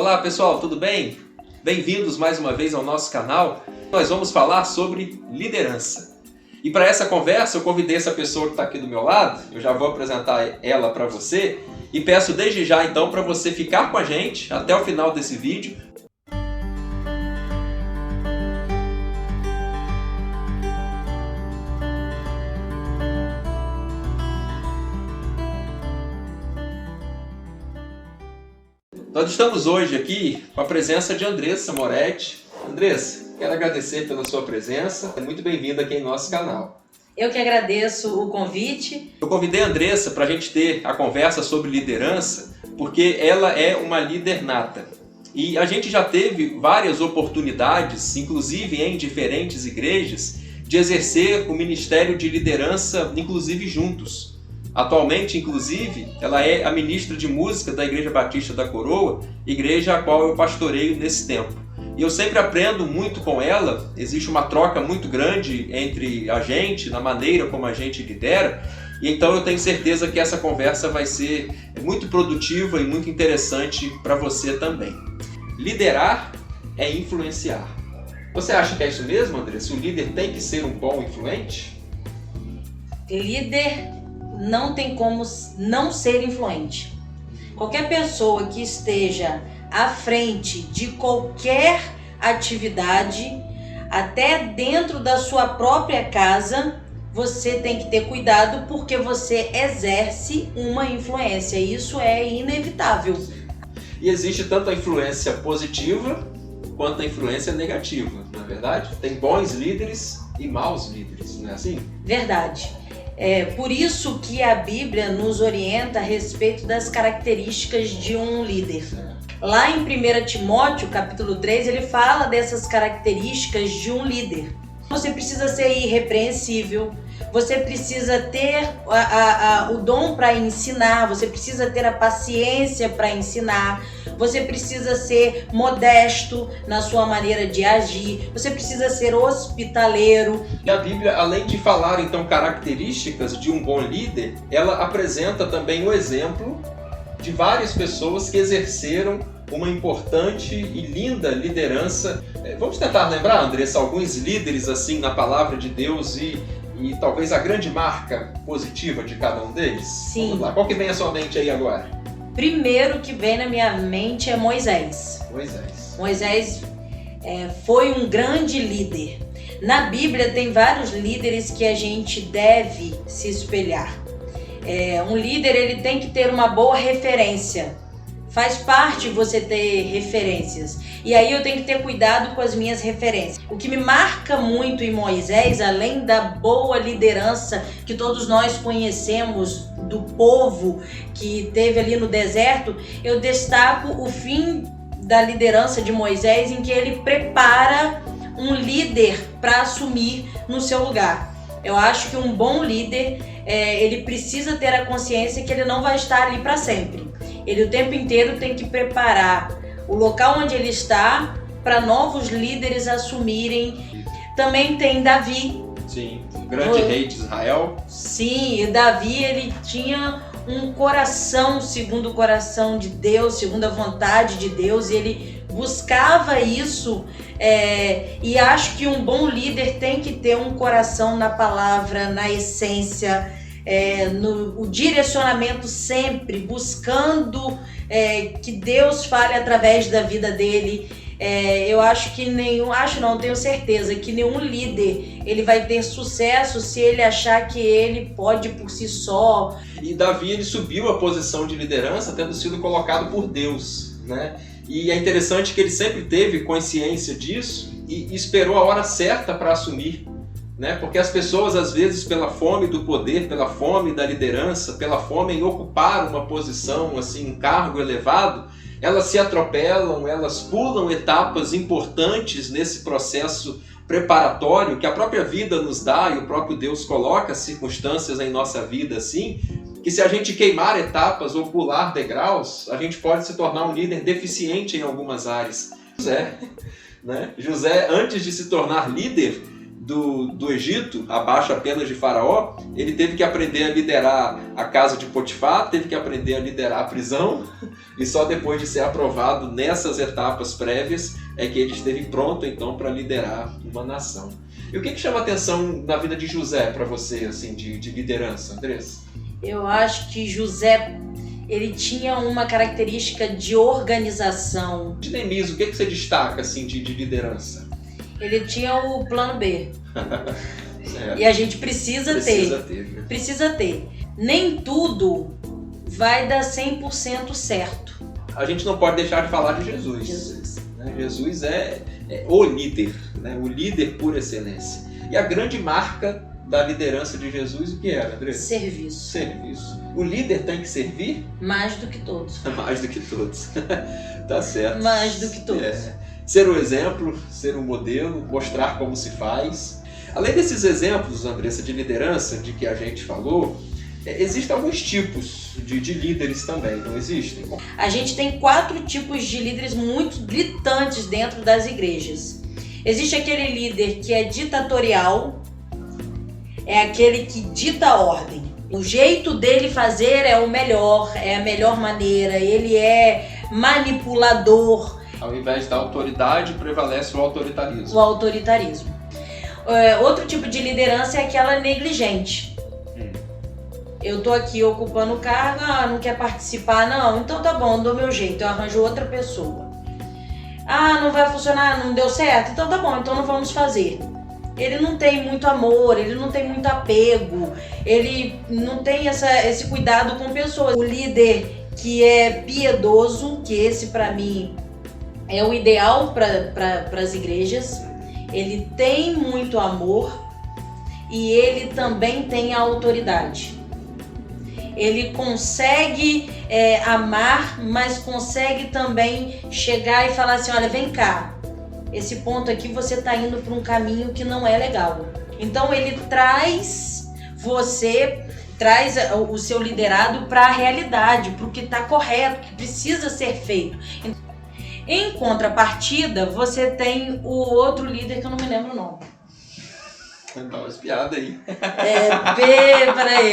Olá pessoal, tudo bem? Bem-vindos mais uma vez ao nosso canal. Nós vamos falar sobre liderança. E para essa conversa eu convidei essa pessoa que está aqui do meu lado, eu já vou apresentar ela para você e peço desde já então para você ficar com a gente até o final desse vídeo. Nós estamos hoje aqui com a presença de Andressa Moretti. Andressa, quero agradecer pela sua presença. É muito bem-vinda aqui em nosso canal. Eu que agradeço o convite. Eu convidei a Andressa para a gente ter a conversa sobre liderança, porque ela é uma líder nata. E a gente já teve várias oportunidades, inclusive em diferentes igrejas, de exercer o ministério de liderança, inclusive juntos. Atualmente, inclusive, ela é a ministra de música da Igreja Batista da Coroa, igreja a qual eu pastoreio nesse tempo. E eu sempre aprendo muito com ela, existe uma troca muito grande entre a gente, na maneira como a gente lidera, e então eu tenho certeza que essa conversa vai ser muito produtiva e muito interessante para você também. Liderar é influenciar. Você acha que é isso mesmo, Andressa? O líder tem que ser um bom influente? Líder não tem como não ser influente. Qualquer pessoa que esteja à frente de qualquer atividade, até dentro da sua própria casa, você tem que ter cuidado porque você exerce uma influência. Isso é inevitável. E existe tanto a influência positiva quanto a influência negativa, não é verdade? Tem bons líderes e maus líderes, não é assim? Verdade. É por isso que a Bíblia nos orienta a respeito das características de um líder. Lá em 1 Timóteo, capítulo 3, ele fala dessas características de um líder. Você precisa ser irrepreensível, você precisa ter o dom para ensinar, você precisa ter a paciência para ensinar, você precisa ser modesto na sua maneira de agir, você precisa ser hospitaleiro. E a Bíblia, além de falar então características de um bom líder, ela apresenta também o exemplo de várias pessoas que exerceram uma importante e linda liderança. Vamos tentar lembrar, Andressa, alguns líderes assim na palavra de Deus e talvez a grande marca positiva de cada um deles? Sim. Vamos lá. Qual que vem à sua mente aí agora? Primeiro que vem na minha mente é Moisés. Moisés foi um grande líder. Na Bíblia tem vários líderes que a gente deve se espelhar. Um líder ele tem que ter uma boa referência. Faz parte você ter referências. E aí eu tenho que ter cuidado com as minhas referências. O que me marca muito em Moisés, além da boa liderança que todos nós conhecemos do povo que teve ali no deserto, eu destaco o fim da liderança de Moisés, em que ele prepara um líder para assumir no seu lugar. Eu acho que um bom líder, ele precisa ter a consciência que ele não vai estar ali para sempre. Ele o tempo inteiro tem que preparar o local onde ele está para novos líderes assumirem. Também tem Davi. Sim, o grande rei de Israel. Sim, e Davi ele tinha um coração segundo o coração de Deus, segundo a vontade de Deus, e ele buscava isso. E acho que um bom líder tem que ter um coração na palavra, na essência, o direcionamento sempre, buscando que Deus fale através da vida dele. Eu acho que tenho certeza que nenhum líder ele vai ter sucesso se ele achar que ele pode por si só. E Davi ele subiu a posição de liderança tendo sido colocado por Deus, né? E é interessante que ele sempre teve consciência disso e esperou a hora certa para assumir, né? Porque as pessoas, às vezes, pela fome do poder, pela fome da liderança, pela fome em ocupar uma posição, assim, um cargo elevado, elas se atropelam, elas pulam etapas importantes nesse processo preparatório que a própria vida nos dá e o próprio Deus coloca circunstâncias em nossa vida assim, que se a gente queimar etapas ou pular degraus, a gente pode se tornar um líder deficiente em algumas áreas. José, antes de se tornar líder, do Egito, abaixo apenas de Faraó, ele teve que aprender a liderar a casa de Potifar, teve que aprender a liderar a prisão, e só depois de ser aprovado nessas etapas prévias é que ele esteve pronto então para liderar uma nação. E o que chama atenção na vida de José para você, assim, de liderança, Andressa? Eu acho que José, ele tinha uma característica de organização. De Neemias, o que você destaca assim, de liderança? Ele tinha o plano B. E a gente precisa ter. Né? Precisa ter. Nem tudo vai dar 100% certo. A gente não pode deixar de falar de Jesus. Jesus é o líder, né? O líder por excelência. E a grande marca da liderança de Jesus, o que era, André? Serviço. O líder tem que servir? Mais do que todos. Mais do que todos. Tá certo. Mais do que todos. Ser um exemplo, ser um modelo, mostrar como se faz. Além desses exemplos, Andressa, de liderança de que a gente falou, existem alguns tipos de líderes também, não existem? A gente tem 4 tipos de líderes muito gritantes dentro das igrejas. Existe aquele líder que é ditatorial, é aquele que dita a ordem. O jeito dele fazer é o melhor, é a melhor maneira, ele é manipulador. Ao invés da autoridade, prevalece o autoritarismo. O autoritarismo. Outro tipo de liderança é aquela negligente. Eu tô aqui ocupando o cargo, não quer participar, não, então tá bom, dou meu jeito, eu arranjo outra pessoa. Não vai funcionar, não deu certo, então tá bom, então não vamos fazer. Ele não tem muito amor, ele não tem muito apego, ele não tem esse cuidado com pessoas. O líder que é piedoso, que esse para mim é o ideal para as igrejas, ele tem muito amor e ele também tem a autoridade. Ele consegue amar, mas consegue também chegar e falar assim, olha, vem cá, esse ponto aqui você está indo para um caminho que não é legal. Então ele traz o seu liderado para a realidade, para o que está correto, que precisa ser feito. Em contrapartida, você tem o outro líder que eu não me lembro o nome. Dá umas piadas aí. Peraí.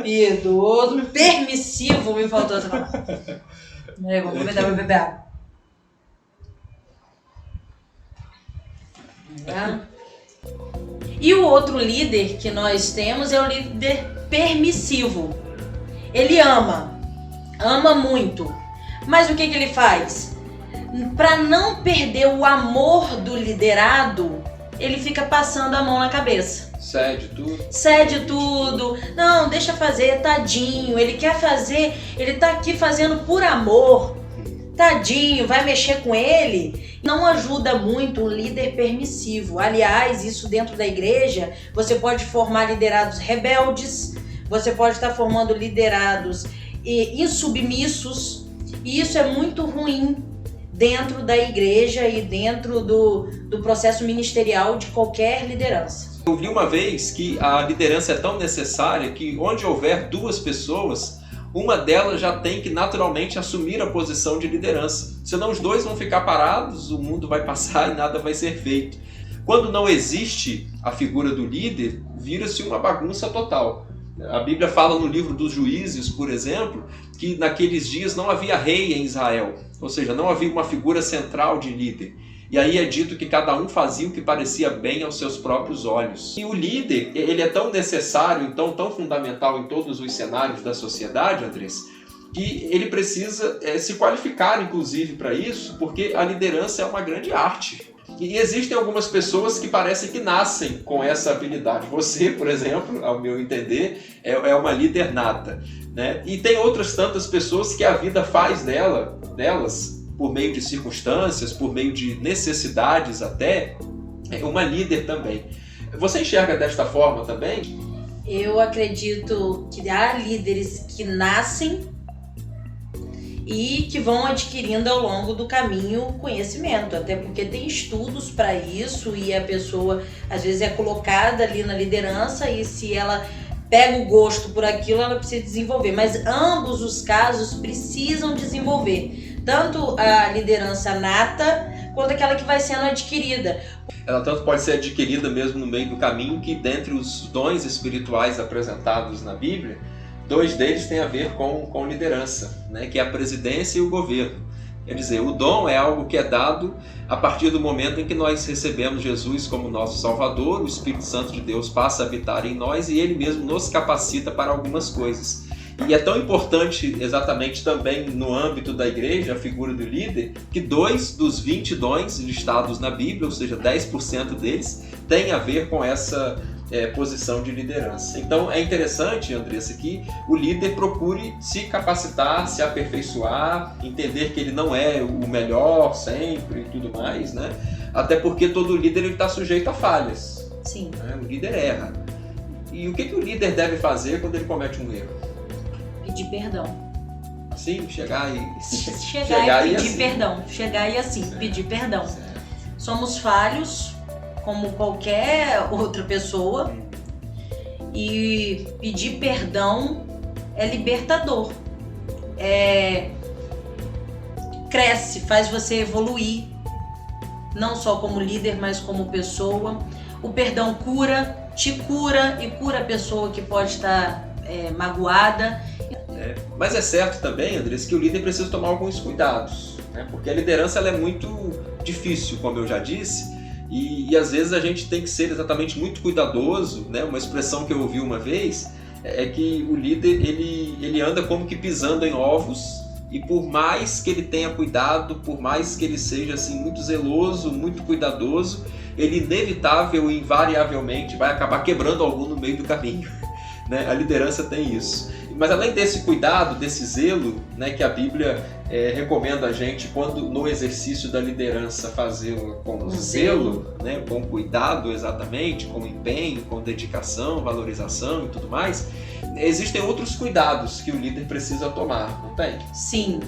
Piedoso, permissivo, me faltou essa palavra. Vou aproveitar para beber água. E o outro líder que nós temos é o líder permissivo. Ele ama muito. Mas o que ele faz? Para não perder o amor do liderado, ele fica passando a mão na cabeça. Cede tudo. Não, deixa fazer, tadinho. Ele quer fazer, ele tá aqui fazendo por amor. Tadinho, vai mexer com ele. Não ajuda muito um líder permissivo. Aliás, isso dentro da igreja, você pode formar liderados rebeldes, você pode estar formando liderados insubmissos, e isso é muito ruim dentro da igreja e dentro do processo ministerial de qualquer liderança. Eu vi uma vez que a liderança é tão necessária que onde houver 2 pessoas, uma delas já tem que naturalmente assumir a posição de liderança. Senão os 2 vão ficar parados, o mundo vai passar e nada vai ser feito. Quando não existe a figura do líder, vira-se uma bagunça total. A Bíblia fala no livro dos Juízes, por exemplo, que naqueles dias não havia rei em Israel. Ou seja, não havia uma figura central de líder. E aí é dito que cada um fazia o que parecia bem aos seus próprios olhos. E o líder, ele é tão necessário, então tão fundamental em todos os cenários da sociedade, Andrés, que ele precisa se qualificar, inclusive, para isso, porque a liderança é uma grande arte. E existem algumas pessoas que parecem que nascem com essa habilidade. Você, por exemplo, ao meu entender, é uma líder nata, né? E tem outras tantas pessoas que a vida faz delas, por meio de circunstâncias, por meio de necessidades até, uma líder também. Você enxerga desta forma também? Eu acredito que há líderes que nascem e que vão adquirindo ao longo do caminho conhecimento, até porque tem estudos para isso e a pessoa às vezes é colocada ali na liderança e se ela pega o gosto por aquilo, ela precisa desenvolver, mas ambos os casos precisam desenvolver, tanto a liderança nata quanto aquela que vai sendo adquirida. Ela tanto pode ser adquirida mesmo no meio do caminho, que dentre os dons espirituais apresentados na Bíblia, 2 deles têm a ver com liderança, né? Que é a presidência e o governo. Quer dizer, o dom é algo que é dado a partir do momento em que nós recebemos Jesus como nosso Salvador, o Espírito Santo de Deus passa a habitar em nós e Ele mesmo nos capacita para algumas coisas. E é tão importante exatamente também no âmbito da igreja, a figura do líder, que 2 dos 20 dons listados na Bíblia, ou seja, 10% deles, tem a ver com essa posição de liderança. Então é interessante, Andressa, que o líder procure se capacitar, se aperfeiçoar, entender que ele não é o melhor sempre e tudo mais, né? Até porque todo líder está sujeito a falhas. Sim. Né? O líder erra. E o que o líder deve fazer quando ele comete um erro? Pedir perdão. Assim, chegar e pedir assim. perdão. Chegar e assim, Certo. Pedir perdão. Certo. Somos falhos, como qualquer outra pessoa, e pedir perdão é libertador. Cresce, faz você evoluir, não só como líder, mas como pessoa. O perdão cura, te cura e cura a pessoa que pode estar magoada. Mas é certo também, Andressa, que o líder precisa tomar alguns cuidados, né? Porque a liderança ela é muito difícil, como eu já disse, e às vezes a gente tem que ser exatamente muito cuidadoso, né? Uma expressão que eu ouvi uma vez é que o líder ele anda como que pisando em ovos, e por mais que ele tenha cuidado, por mais que ele seja assim, muito zeloso, muito cuidadoso, ele inevitável e invariavelmente vai acabar quebrando algum no meio do caminho. Né? A liderança tem isso. Mas além desse cuidado, desse zelo, né, que a Bíblia recomenda a gente, quando no exercício da liderança fazê-lo com zelo, né, com cuidado exatamente, com empenho, com dedicação, valorização e tudo mais, existem outros cuidados que o líder precisa tomar, não tem? Sim.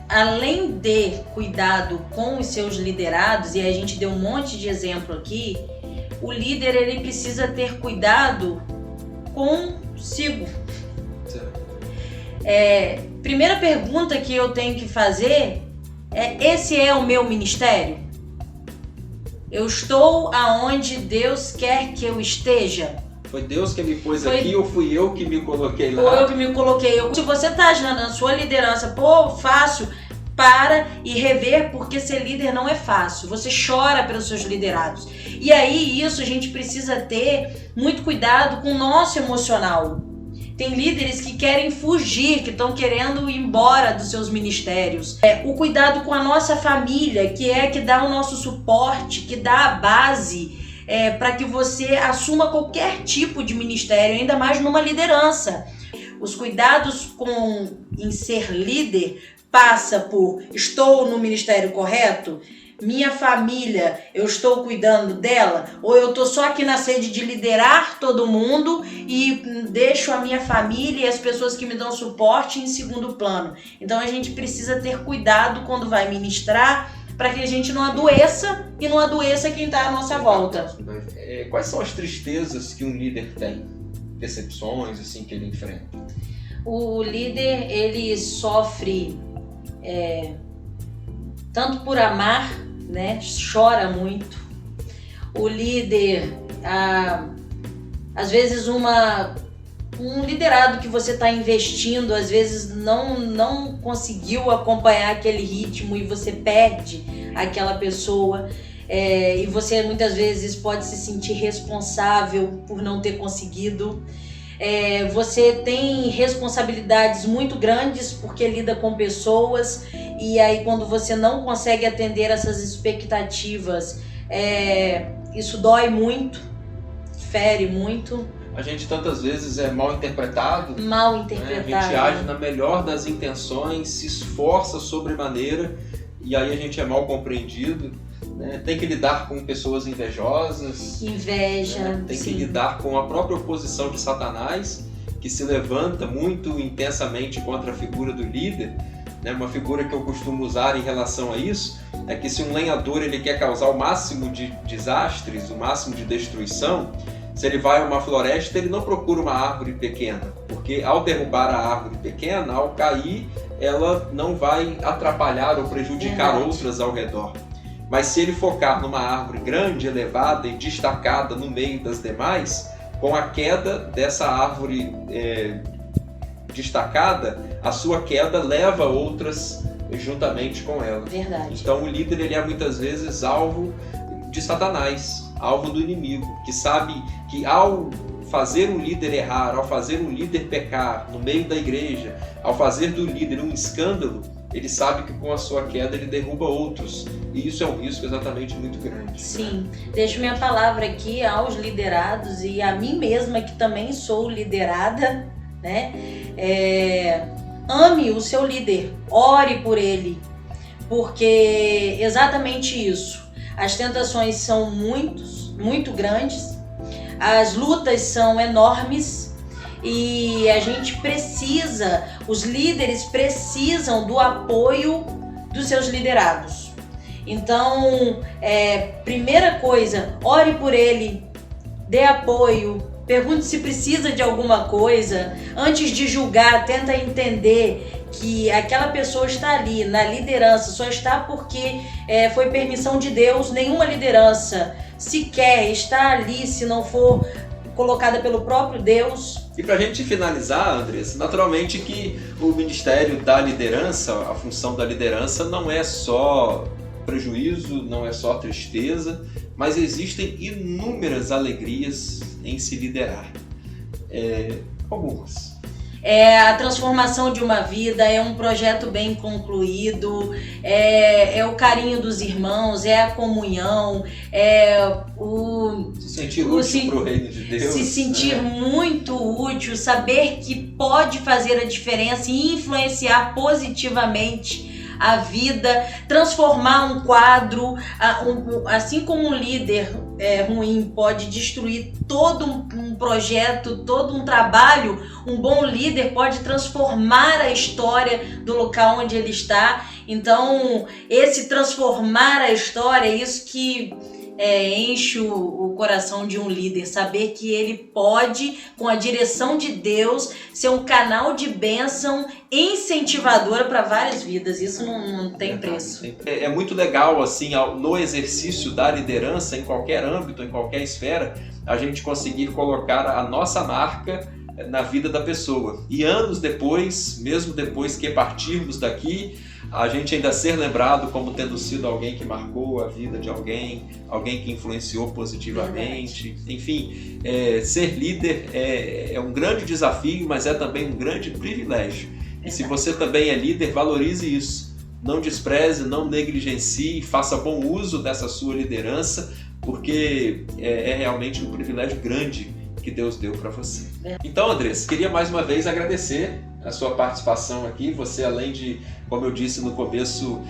Além de cuidado com os seus liderados, e a gente deu um monte de exemplo aqui, o líder ele precisa ter cuidado consigo. Primeira pergunta que eu tenho que fazer esse é o meu ministério? Eu estou aonde Deus quer que eu esteja? Foi Deus que me pôs aqui ou fui eu que me coloquei lá? Foi eu que me coloquei. Se você está na sua liderança, fácil, para e rever, porque ser líder não é fácil. Você chora pelos seus liderados. E aí isso a gente precisa ter muito cuidado com o nosso emocional. Tem líderes que querem fugir, que estão querendo ir embora dos seus ministérios. O cuidado com a nossa família, que dá o nosso suporte, que dá a base para que você assuma qualquer tipo de ministério, ainda mais numa liderança. Os cuidados em ser líder passa por: estou no ministério correto? Minha família, eu estou cuidando dela? Ou eu estou só aqui na sede de liderar todo mundo e deixo a minha família e as pessoas que me dão suporte em segundo plano? Então a gente precisa ter cuidado quando vai ministrar, para que a gente não adoeça e não adoeça quem está à nossa volta. Quais são as tristezas que um líder tem? Decepções assim, que ele enfrenta? O líder ele sofre tanto por amar, né? Chora muito. O líder, às vezes um liderado que você está investindo, às vezes não conseguiu acompanhar aquele ritmo e você perde aquela pessoa. E você muitas vezes pode se sentir responsável por não ter conseguido. Você tem responsabilidades muito grandes porque lida com pessoas, e aí quando você não consegue atender essas expectativas, isso dói muito, fere muito. A gente tantas vezes é mal interpretado. Mal interpretado. Né? A gente age na melhor das intenções, se esforça sobremaneira e aí a gente é mal compreendido. Né? Tem que lidar com pessoas invejosas. Inveja. Né? Tem sim. que lidar com a própria oposição de Satanás, que se levanta muito intensamente contra a figura do líder. Né? Uma figura que eu costumo usar em relação a isso é que se um lenhador ele quer causar o máximo de desastres, o máximo de destruição, se ele vai a uma floresta, ele não procura uma árvore pequena, porque ao derrubar a árvore pequena, ao cair, ela não vai atrapalhar ou prejudicar outras ao redor. Mas se ele focar numa árvore grande, elevada e destacada no meio das demais, com a queda dessa árvore destacada, a sua queda leva outras juntamente com ela. Verdade. Então o líder ele é muitas vezes alvo de Satanás, alvo do inimigo, que sabe que ao fazer um líder errar, ao fazer um líder pecar no meio da igreja, ao fazer do líder um escândalo, ele sabe que com a sua queda ele derruba outros. E isso é um risco exatamente muito grande. Sim, deixo minha palavra aqui aos liderados e a mim mesma, que também sou liderada, né? Ame o seu líder, ore por ele, porque exatamente isso. As tentações são muito grandes, as lutas são enormes e a gente precisa, os líderes precisam do apoio dos seus liderados. Então, primeira coisa, ore por ele, dê apoio, pergunte se precisa de alguma coisa. Antes de julgar, tenta entender que aquela pessoa está ali na liderança, só está porque foi permissão de Deus. Nenhuma liderança sequer está ali se não for colocada pelo próprio Deus. E para a gente finalizar, Andressa, naturalmente que o ministério da liderança, a função da liderança não é só prejuízo, não é só tristeza, mas existem inúmeras alegrias em se liderar. Algumas. A transformação de uma vida, é um projeto bem concluído, é o carinho dos irmãos, é a comunhão, se sentir útil para o reino de Deus. Se sentir muito útil, saber que pode fazer a diferença e influenciar positivamente a vida, transformar um quadro, assim como um líder ruim pode destruir todo um projeto, todo um trabalho, um bom líder pode transformar a história do local onde ele está. Então, esse transformar a história é isso que enche o coração de um líder, saber que ele pode, com a direção de Deus, ser um canal de bênção incentivadora para várias vidas. Isso não tem preço. É muito legal, assim, no exercício da liderança, em qualquer âmbito, em qualquer esfera, a gente conseguir colocar a nossa marca na vida da pessoa. E anos depois, mesmo depois que partirmos daqui, a gente ainda ser lembrado como tendo sido alguém que marcou a vida de alguém que influenciou positivamente. Enfim, ser líder é um grande desafio, mas é também um grande privilégio. E se você também é líder, valorize isso. Não despreze, não negligencie, faça bom uso dessa sua liderança, porque é realmente um privilégio grande que Deus deu para você. Então, Andressa, queria mais uma vez agradecer a sua participação aqui. Você, além de, como eu disse no começo,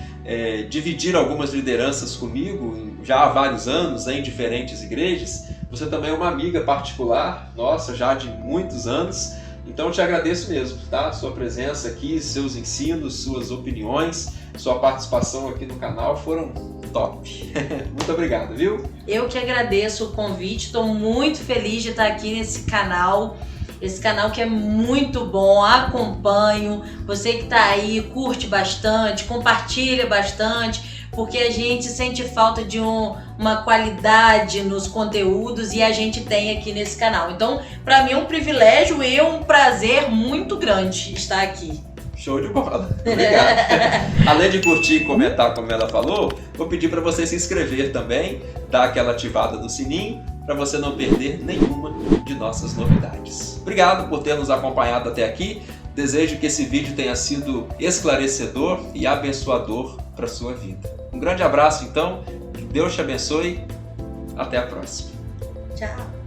dividir algumas lideranças comigo já há vários anos em diferentes igrejas, você também é uma amiga particular nossa já de muitos anos. Então eu te agradeço mesmo, tá? Sua presença aqui, seus ensinos, suas opiniões, sua participação aqui no canal foram top. Muito obrigado, viu? Eu que agradeço o convite, estou muito feliz de estar aqui nesse canal. Esse canal que é muito bom, acompanho. Você que está aí, curte bastante, compartilha bastante, porque a gente sente falta de uma qualidade nos conteúdos e a gente tem aqui nesse canal. Então, para mim é um privilégio e um prazer muito grande estar aqui. Show de bola. Obrigado. Além de curtir e comentar, como ela falou, vou pedir para você se inscrever também, dar aquela ativada no sininho, para você não perder nenhuma de nossas novidades. Obrigado por ter nos acompanhado até aqui. Desejo que esse vídeo tenha sido esclarecedor e abençoador para a sua vida. Um grande abraço, então. Que Deus te abençoe. Até a próxima. Tchau.